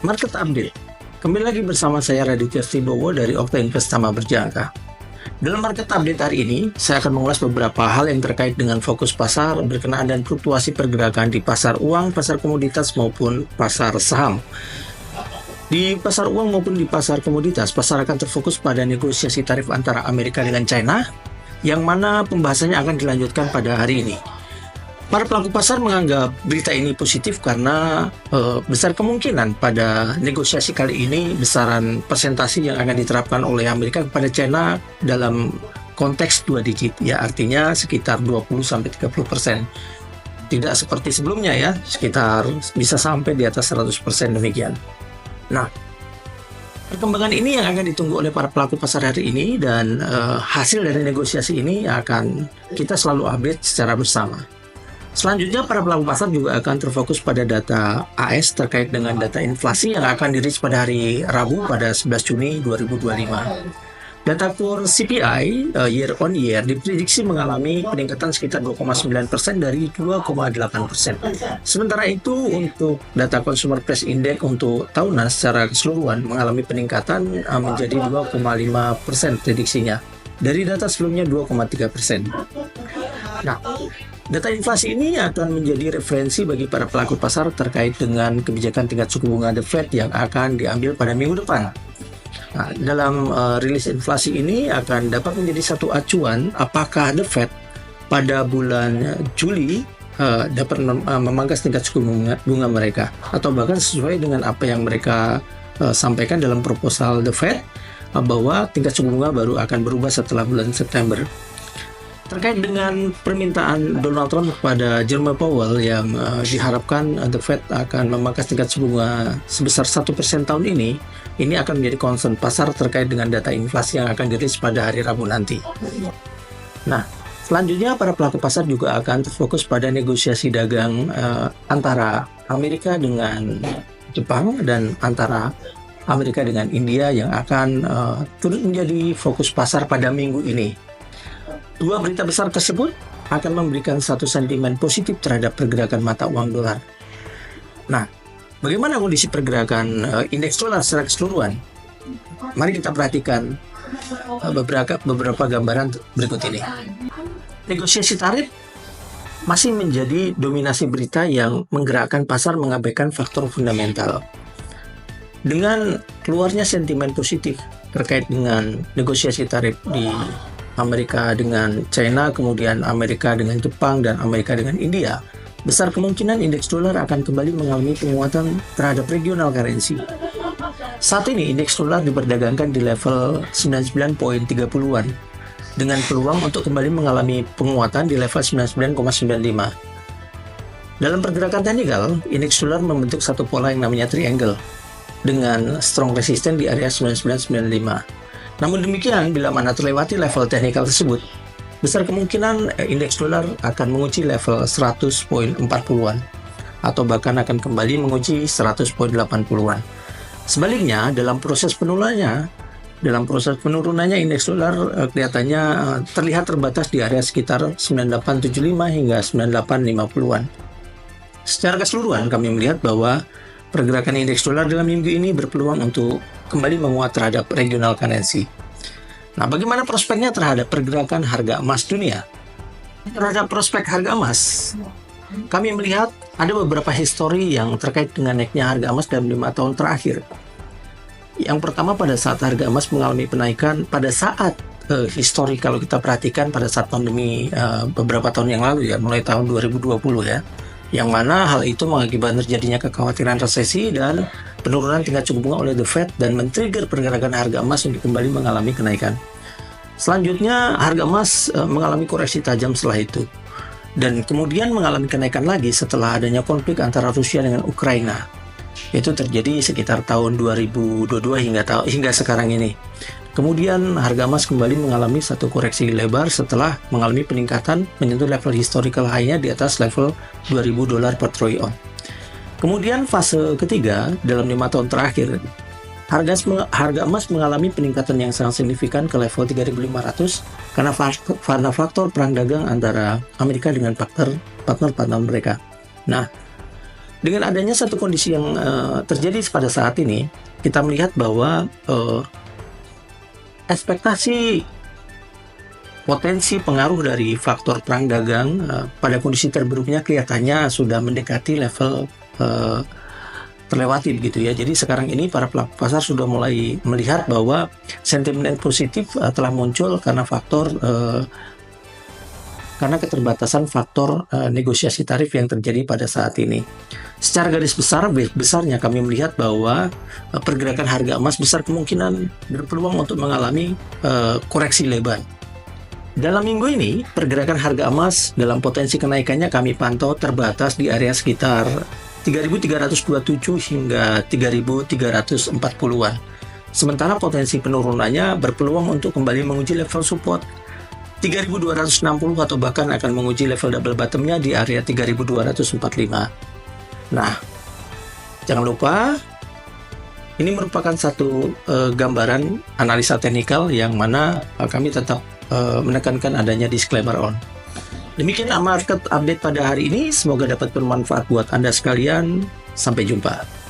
Market Update. Kembali lagi bersama saya Raditya Stibowo dari Okta Investama Berjangka. Dalam Market Update hari ini, saya akan mengulas beberapa hal yang terkait dengan fokus pasar berkenaan dan fluktuasi pergerakan di pasar uang, pasar komoditas maupun pasar saham. Di pasar uang maupun di pasar komoditas, pasar akan terfokus pada negosiasi tarif antara Amerika dengan China, yang mana pembahasannya akan dilanjutkan pada hari ini. Para pelaku pasar menganggap berita ini positif karena besar kemungkinan pada negosiasi kali ini besaran persentase yang akan diterapkan oleh Amerika kepada China dalam konteks 2 digit, ya artinya sekitar 20-30%. Tidak seperti sebelumnya ya, sekitar bisa sampai di atas 100% demikian. Nah, perkembangan ini yang akan ditunggu oleh para pelaku pasar hari ini dan hasil dari negosiasi ini akan kita selalu update secara bersama. Selanjutnya, para pelaku pasar juga akan terfokus pada data AS terkait dengan data inflasi yang akan dirilis pada hari Rabu pada 11 Juni 2025. Data core CPI year on year diprediksi mengalami peningkatan sekitar 2,9% dari 2,8%. Sementara itu, untuk data Consumer Price Index untuk tahunan secara keseluruhan mengalami peningkatan menjadi 2,5% prediksinya dari data sebelumnya 2,3%. Nah, data inflasi ini akan menjadi referensi bagi para pelaku pasar terkait dengan kebijakan tingkat suku bunga The Fed yang akan diambil pada minggu depan. Nah, dalam rilis inflasi ini akan dapat menjadi satu acuan apakah The Fed pada bulan Juli dapat memangkas tingkat suku bunga mereka, atau bahkan sesuai dengan apa yang mereka sampaikan dalam proposal The Fed bahwa tingkat suku bunga baru akan berubah setelah bulan September. Terkait dengan permintaan Donald Trump kepada Jerome Powell yang diharapkan The Fed akan memangkas tingkat suku bunga sebesar 1% tahun ini akan menjadi concern pasar terkait dengan data inflasi yang akan dirilis pada hari Rabu nanti. Nah, selanjutnya para pelaku pasar juga akan terfokus pada negosiasi dagang antara Amerika dengan Jepang dan antara Amerika dengan India yang akan turut menjadi fokus pasar pada minggu ini. Dua berita besar tersebut akan memberikan satu sentimen positif terhadap pergerakan mata uang dolar. Nah, bagaimana kondisi pergerakan indeks dolar secara keseluruhan? Mari kita perhatikan beberapa gambaran berikut ini. Negosiasi tarif masih menjadi dominasi berita yang menggerakkan pasar mengabaikan faktor fundamental. Dengan keluarnya sentimen positif terkait dengan negosiasi tarif di Amerika dengan China, kemudian Amerika dengan Jepang, dan Amerika dengan India, besar kemungkinan indeks dolar akan kembali mengalami penguatan terhadap regional currency. Saat ini indeks dolar diperdagangkan di level 99.30-an dengan peluang untuk kembali mengalami penguatan di level 99,95. Dalam pergerakan teknikal, indeks dolar membentuk satu pola yang namanya triangle dengan strong resistance di area 9995. Namun demikian, bila mana terlewati level teknikal tersebut, besar kemungkinan indeks dolar akan menguji level 100.40-an atau bahkan akan kembali menguji 100.80-an. Sebaliknya, dalam proses penurunannya indeks dolar kelihatannya terlihat terbatas di area sekitar 9875 hingga 9850-an. Secara keseluruhan, kami melihat bahwa pergerakan indeks dolar dalam minggu ini berpeluang untuk kembali menguat terhadap regional currency. Nah, bagaimana prospeknya terhadap pergerakan harga emas dunia? Terhadap prospek harga emas, kami melihat ada beberapa histori yang terkait dengan naiknya harga emas dalam 5 tahun terakhir. Yang pertama, pada saat harga emas mengalami penaikan pada saat histori, kalau kita perhatikan pada saat pandemi beberapa tahun yang lalu ya, mulai tahun 2020 ya, yang mana hal itu mengakibatkan terjadinya kekhawatiran resesi dan penurunan tingkat suku bunga oleh The Fed dan men-trigger pergerakan harga emas untuk kembali mengalami kenaikan. Selanjutnya, harga emas mengalami koreksi tajam setelah itu dan kemudian mengalami kenaikan lagi setelah adanya konflik antara Rusia dengan Ukraina. Itu terjadi sekitar tahun 2022 hingga sekarang ini. Kemudian harga emas kembali mengalami satu koreksi lebar setelah mengalami peningkatan menyentuh level historical high-nya di atas level $2.000 per troy ounce. Kemudian fase ketiga dalam 5 tahun terakhir, harga emas mengalami peningkatan yang sangat signifikan ke level 3.500 karena faktor perang dagang antara Amerika dengan partner mereka. Nah, Dengan adanya satu kondisi yang terjadi pada saat ini, kita melihat bahwa ekspektasi potensi pengaruh dari faktor perang dagang pada kondisi terburuknya kelihatannya sudah mendekati level terlewati begitu ya. Jadi sekarang ini para pelaku pasar sudah mulai melihat bahwa sentimen positif telah muncul karena karena keterbatasan faktor negosiasi tarif yang terjadi pada saat ini. Secara garis besarnya kami melihat bahwa pergerakan harga emas besar kemungkinan berpeluang untuk mengalami koreksi lebar. Dalam minggu ini, pergerakan harga emas dalam potensi kenaikannya kami pantau terbatas di area sekitar 3.327 hingga 3.340-an. Sementara potensi penurunannya berpeluang untuk kembali menguji level support 3.260 atau bahkan akan menguji level double bottomnya di area 3.245. Nah, jangan lupa ini merupakan satu gambaran analisa teknikal yang mana kami tetap menekankan adanya disclaimer on. Demikian market update pada hari ini, semoga dapat bermanfaat buat Anda sekalian. Sampai jumpa.